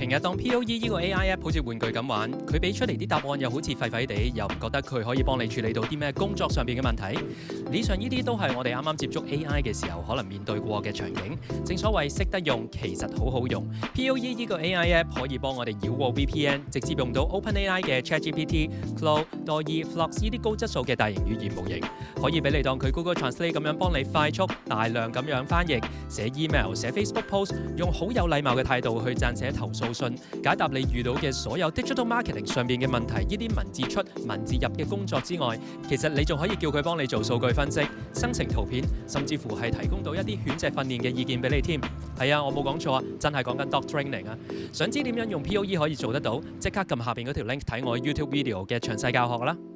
平日當 POE 呢個 AI app 好似玩具咁玩，佢俾出嚟啲答案又好似廢廢地，又唔覺得佢可以幫你處理到啲咩工作上邊嘅問題。以上呢啲都係我哋啱啱接觸 AI 嘅時候可能面對過嘅場景。正所謂識得用，其實好好用。POE 呢個 AI app 可以幫我哋繞過 VPN，直接用到 OpenAI 嘅 ChatGPT、Claude、Dall-E、Flux 呢啲高質素嘅大型語言模型，可以俾你當佢 Google Translate 咁樣幫你快速大量咁樣翻譯、寫 email、寫 Facebook post， 用好有禮貌嘅態度去撰寫投訴信，解答你遇到嘅所有 digital marketing 上邊嘅問題。呢啲文字出文字入嘅工作之外，其實你仲可以叫佢幫你做數據分析、生成圖片，甚至乎係提供到一啲犬隻訓練嘅意見俾你添。係啊，我冇講錯啊，真係講緊 dog training 啊！想知點樣用 POE 可以做得到？即刻撳下邊嗰條 link 睇我 YouTube video 嘅詳細教學啦〜